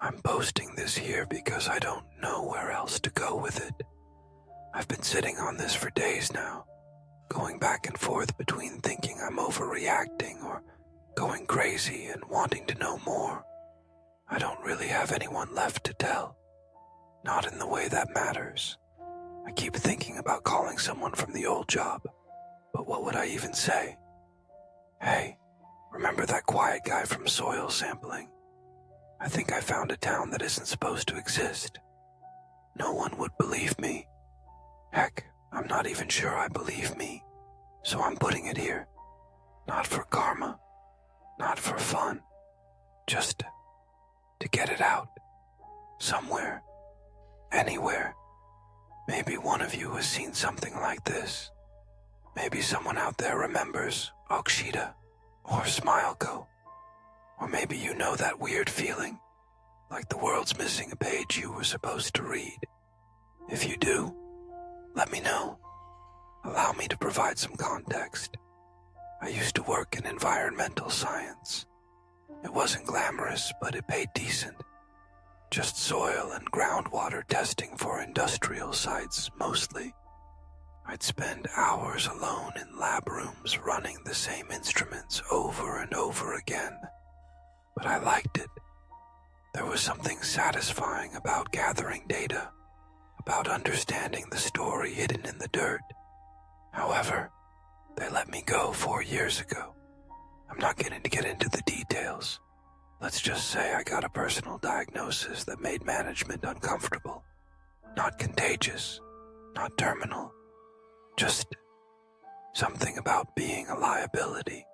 I'm posting this here because I don't know where else to go with it. I've been sitting on this for days now, going back and forth between thinking I'm overreacting or going crazy and wanting to know more. I don't really have anyone left to tell, not in the way that matters. I keep thinking about calling someone from the old job, but what would I even say? Hey, remember that quiet guy from soil sampling? I think I found a town that isn't supposed to exist. No one would believe me. Heck, I'm not even sure I believe me, so I'm putting it here. Not for karma, not for fun, just to get it out. Somewhere, anywhere. Maybe one of you has seen something like this. Maybe someone out there remembers Okshita or SmileCo. Or maybe you know that weird feeling, like the world's missing a page you were supposed to read. If you do, let me know. Allow me to provide some context. I used to work in environmental science. It wasn't glamorous, but it paid decent. Just soil and groundwater testing for industrial sites, mostly. I'd spend hours alone in lab rooms running the same instruments over and over again. But I liked it. There was something satisfying about gathering data, about understanding the story hidden in the dirt. However, they let me go 4 years ago. I'm not going to get into the details. Let's just say I got a personal diagnosis that made management uncomfortable. Not contagious, not terminal, just something about being a liability.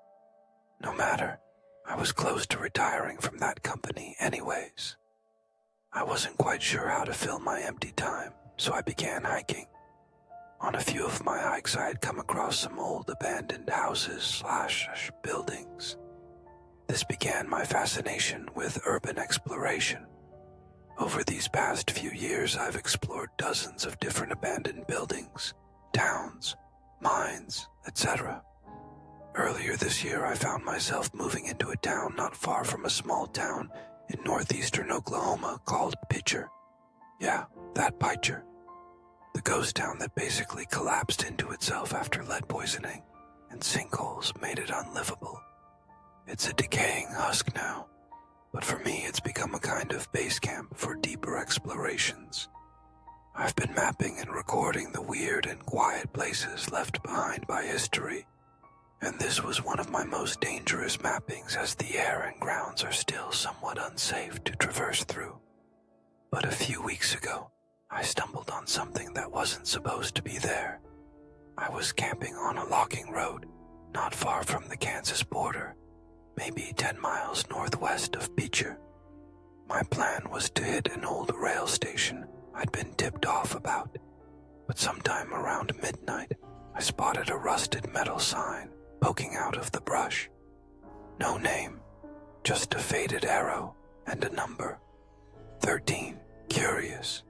No matter, I was close to retiring from that company anyways. I wasn't quite sure how to fill my empty time, so I began hiking. On a few of my hikes, I had come across some old abandoned houses/buildings. This began my fascination with urban exploration. Over these past few years, I've explored dozens of different abandoned buildings, towns, mines, etc. Earlier this year, I found myself moving into a town not far from a small town in northeastern Oklahoma called Pitcher. Yeah, that Pitcher. The ghost town that basically collapsed into itself after lead poisoning, and sinkholes made it unlivable. It's a decaying husk now, but for me it's become a kind of base camp for deeper explorations. I've been mapping and recording the weird and quiet places left behind by history, and this was one of my most dangerous mappings as the air and grounds are still somewhat unsafe to traverse through. But a few weeks ago, I stumbled on something that wasn't supposed to be there. I was camping on a logging road, not far from the Kansas border, maybe 10 miles northwest of Beecher. My plan was to hit an old rail station I'd been tipped off about, but sometime around midnight, I spotted a rusted metal sign poking out of the brush. No name, just a faded arrow and a number. 13. Curious.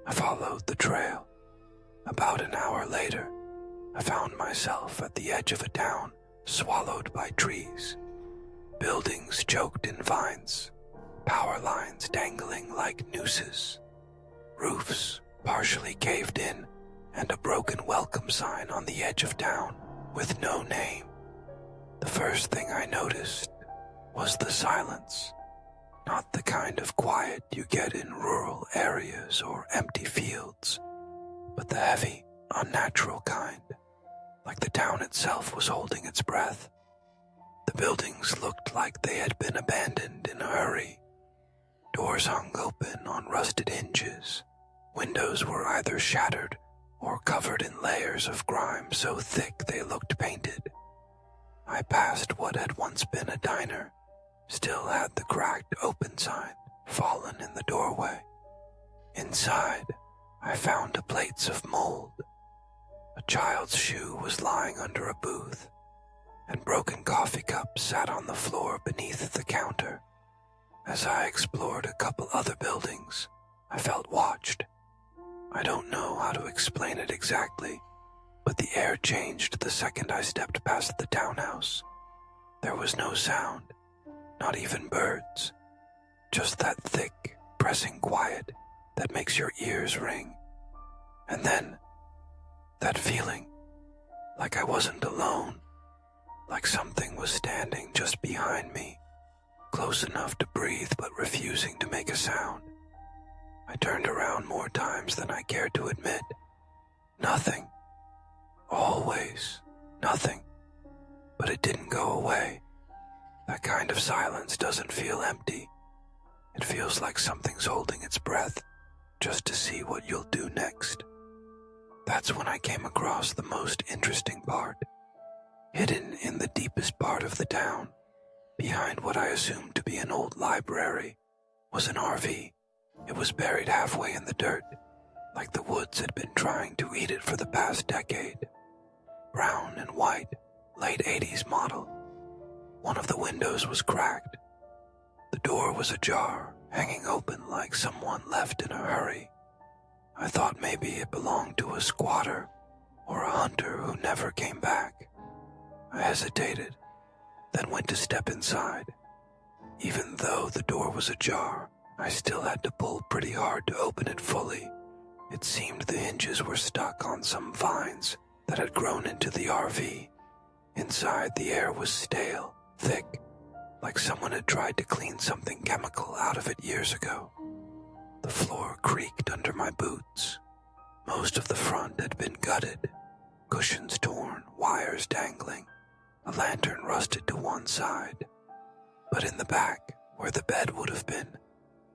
I followed the trail. About an hour later, I found myself at the edge of a town swallowed by trees. Buildings choked in vines, power lines dangling like nooses, roofs partially caved in, and a broken welcome sign on the edge of town with no name. The first thing I noticed was the silence. Not the kind of quiet you get in rural areas or empty fields, but the heavy, unnatural kind, like the town itself was holding its breath. The buildings looked like they had been abandoned in a hurry. Doors hung open on rusted hinges. Windows were either shattered or covered in layers of grime so thick they looked painted. I passed what had once been a diner, still had the cracked open sign fallen in the doorway. Inside, I found plates of mold. A child's shoe was lying under a booth, and broken coffee cups sat on the floor beneath the counter. As I explored a couple other buildings, I felt watched. I don't know how to explain it exactly, but the air changed the second I stepped past the townhouse. There was no sound, not even birds, just that thick, depressing quiet that makes your ears ring. And then, that feeling, like I wasn't alone, like something was standing just behind me, close enough to breathe but refusing to make a sound. I turned around more times than I cared to admit. Nothing. Always nothing. But it didn't go away. That kind of silence doesn't feel empty. It feels like something's holding its breath just to see what you'll do next. That's when I came across the most interesting part. Hidden in the deepest part of the town, behind what I assumed to be an old library, was an RV. It was buried halfway in the dirt, like the woods had been trying to eat it for the past decade. Brown and white, late 80s model. One of the windows was cracked. The door was ajar, hanging open like someone left in a hurry. I thought maybe it belonged to a squatter or a hunter who never came back. I hesitated, then went to step inside. Even though the door was ajar, I still had to pull pretty hard to open it fully. It seemed the hinges were stuck on some vines that had grown into the RV. Inside, the air was stale, thick, like someone had tried to clean something chemical out of it years ago. The floor creaked under my boots. Most of the front had been gutted, cushions torn, wires dangling. A lantern rusted to one side. But in the back, where the bed would have been,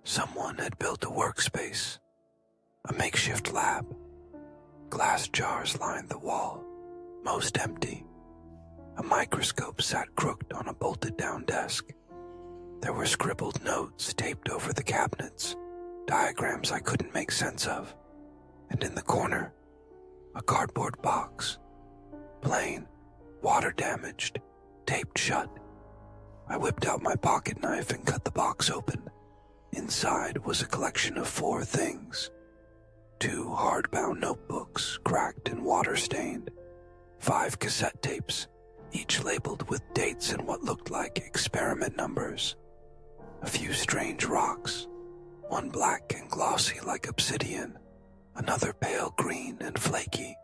someone had built a workspace, a makeshift lab. Glass jars lined the wall, most empty. A microscope sat crooked on a bolted-down desk. There were scribbled notes taped over the cabinets, diagrams I couldn't make sense of. And in the corner, a cardboard box, plain, water-damaged, taped shut. I whipped out my pocket knife and cut the box open. Inside was a collection of 4 things. 2 hardbound notebooks, cracked and water-stained. 5 cassette tapes, each labeled with dates and what looked like experiment numbers. A few strange rocks, one black and glossy like obsidian, another pale green and flaky,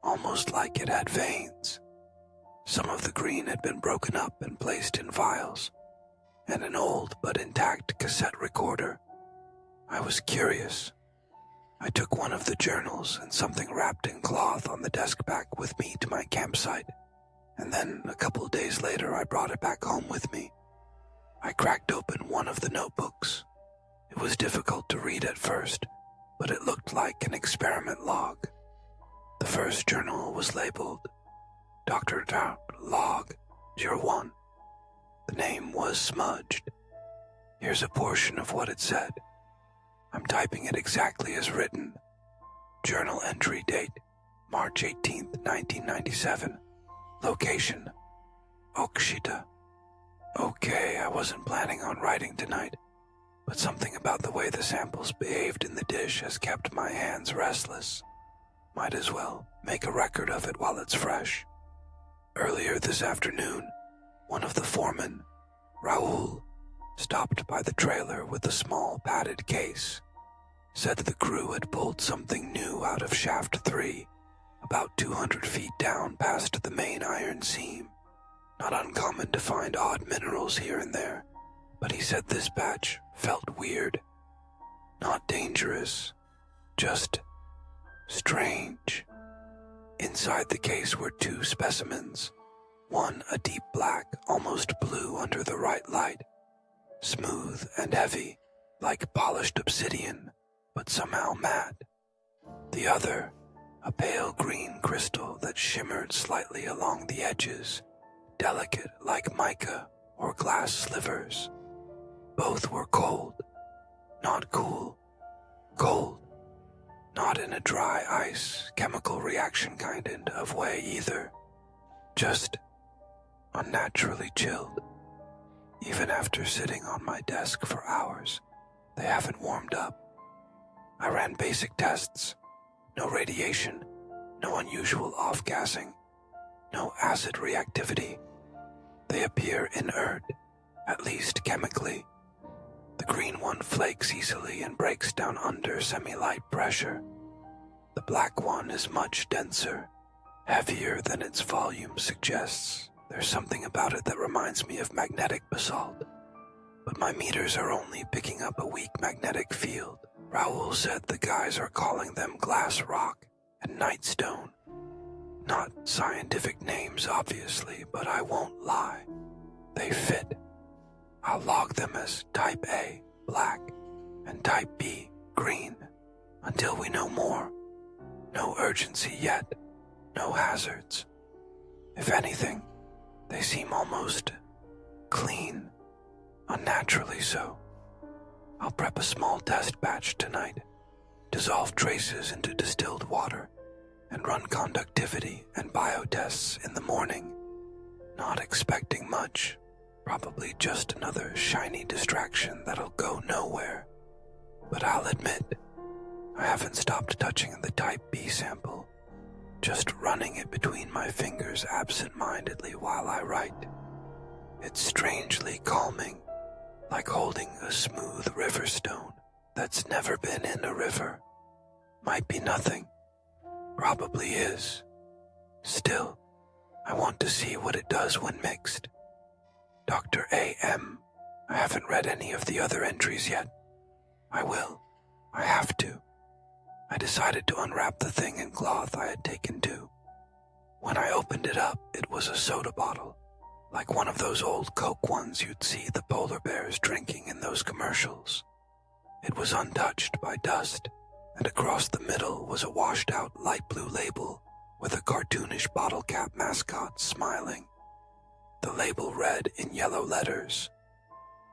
almost like it had veins. Some of the green had been broken up and placed in vials, and an old but intact cassette recorder. I was curious. I took one of the journals and something wrapped in cloth on the desk back with me to my campsite, and then a couple days later I brought it back home with me. I cracked open one of the notebooks. It was difficult to read at first, but it looked like an experiment log. The first journal was labeled Dr. Log 01. The name was smudged. Here's a portion of what it said. I'm typing it exactly as written. Journal entry date, March 18th, 1997. Location, Okshita. Okay, I wasn't planning on writing tonight, but something about the way the samples behaved in the dish has kept my hands restless. Might as well make a record of it while it's fresh. Earlier this afternoon, one of the foremen, Raoul, stopped by the trailer with a small padded case. Said the crew had pulled something new out of shaft 3, about 200 feet down past the main iron seam. Not uncommon to find odd minerals here and there, but he said this batch felt weird. Not dangerous, just strange. Inside the case were 2 specimens. One a deep black, almost blue under the right light. Smooth and heavy, like polished obsidian, but somehow matte. The other, a pale green crystal that shimmered slightly along the edges, delicate like mica or glass slivers. Both were cold, not cool, cold. Not in a dry ice, chemical reaction kind of way either. Just unnaturally chilled. Even after sitting on my desk for hours, they haven't warmed up. I ran basic tests. No radiation, no unusual off-gassing, no acid reactivity. They appear inert, at least chemically. The green one one flakes easily and breaks down under semi-light pressure. The black one is much denser, heavier than its volume suggests. There's something about it that reminds me of magnetic basalt. But my meters are only picking up a weak magnetic field. Raoul said the guys are calling them glass rock and nightstone. Not scientific names, obviously, but I won't lie. They fit. I'll log them as Type A, black, and Type B, green, until we know more. No urgency yet, no hazards. If anything, they seem almost clean, unnaturally so. I'll prep a small test batch tonight, dissolve traces into distilled water, and run conductivity and biotests in the morning. Not expecting much, probably just another shiny distraction that'll go nowhere. But I'll admit, I haven't stopped touching the Type B sample, just running it between my fingers absent-mindedly while I write. It's strangely calming, like holding a smooth river stone that's never been in a river. Might be nothing, probably is. Still, I want to see what it does when mixed. Dr. A.M. I haven't read any of the other entries yet. I will. I have to. I decided to unwrap the thing in cloth I had taken too. When I opened it up, it was a soda bottle, like one of those old Coke ones you'd see the polar bears drinking in those commercials. It was untouched by dust, and across the middle was a washed-out light blue label with a cartoonish bottle cap mascot smiling. The label read in yellow letters,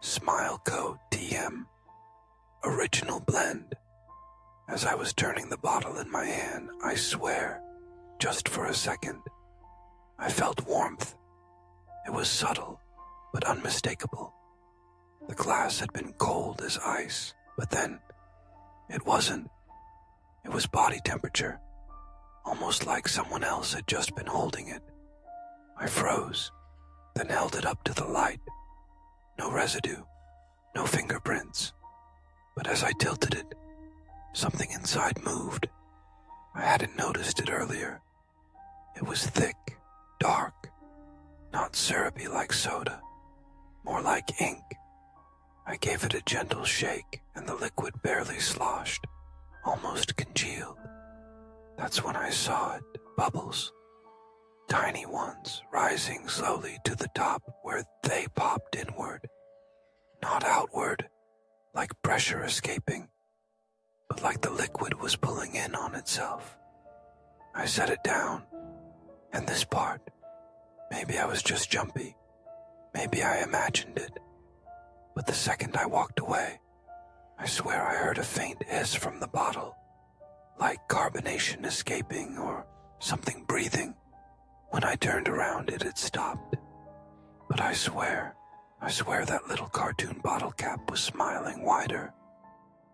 SmileCo TM, Original Blend. As I was turning the bottle in my hand, I swear, just for a second, I felt warmth. It was subtle, but unmistakable. The glass had been cold as ice, but then it wasn't. It was body temperature, almost like someone else had just been holding it. I froze, then held it up to the light. No residue, no fingerprints. But as I tilted it, something inside moved. I hadn't noticed it earlier. It was thick, dark, not syrupy like soda, more like ink. I gave it a gentle shake and the liquid barely sloshed, almost congealed. That's when I saw it, bubbles. Tiny ones rising slowly to the top where they popped inward. Not outward, like pressure escaping, but like the liquid was pulling in on itself. I set it down, and this part, maybe I was just jumpy, maybe I imagined it, but the second I walked away, I swear I heard a faint hiss from the bottle, like carbonation escaping or something breathing. When I turned around, it had stopped, but I swear that little cartoon bottle cap was smiling wider.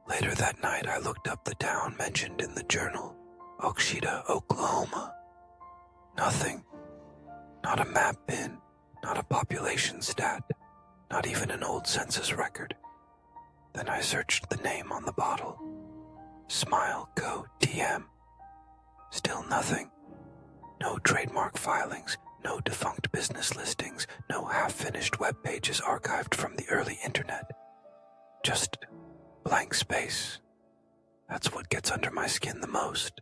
Later that night, I looked up the town mentioned in the journal, Oksheeta, Oklahoma. Nothing. Not a map pin, not a population stat, not even an old census record. Then I searched the name on the bottle. SmileCo TM. Still nothing. No trademark filings, no defunct business listings, no half-finished web pages archived from the early internet. Just blank space. That's what gets under my skin the most.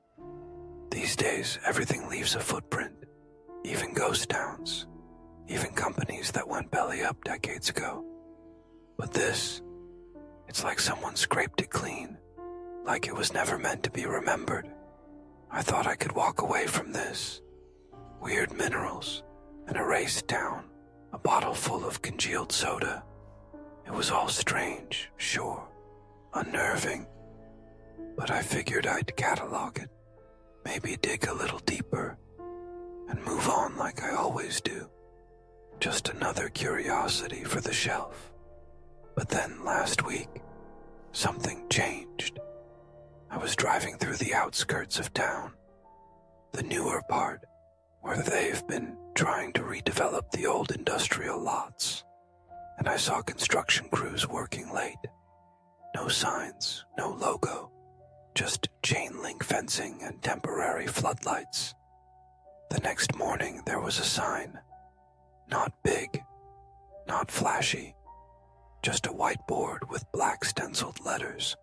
These days, everything leaves a footprint. Even ghost towns. Even companies that went belly up decades ago. But this, it's like someone scraped it clean. Like it was never meant to be remembered. I thought I could walk away from this. Weird minerals, an erased town, a bottle full of congealed soda. It was all strange, sure, unnerving. But I figured I'd catalog it, maybe dig a little deeper, and move on like I always do. Just another curiosity for the shelf. But then last week, something changed. I was driving through the outskirts of town, the newer part, where they've been trying to redevelop the old industrial lots, and I saw construction crews working late. No signs, no logo, just chain link fencing and temporary floodlights. The next morning there was a sign. Not big, not flashy, just a whiteboard with black stenciled letters.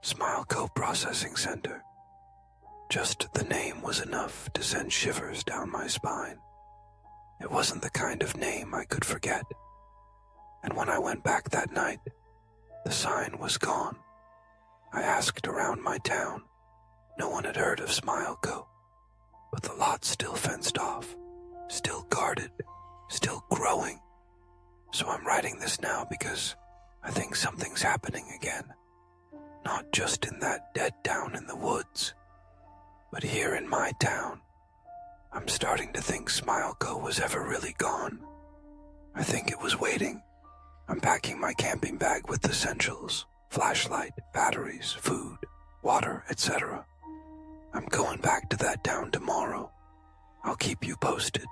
SmileCo Processing Center. Just the name was enough to send shivers down my spine. It wasn't the kind of name I could forget. And when I went back that night, the sign was gone. I asked around my town. No one had heard of SmileCo, but the lot still fenced off, still guarded, still growing. So I'm writing this now because I think something's happening again. Not just in that dead town in the woods, but here in my town. I'm starting to think SmileCo was ever really gone. I think it was waiting. I'm packing my camping bag with essentials, flashlight, batteries, food, water, etc. I'm going back to that town tomorrow. I'll keep you posted.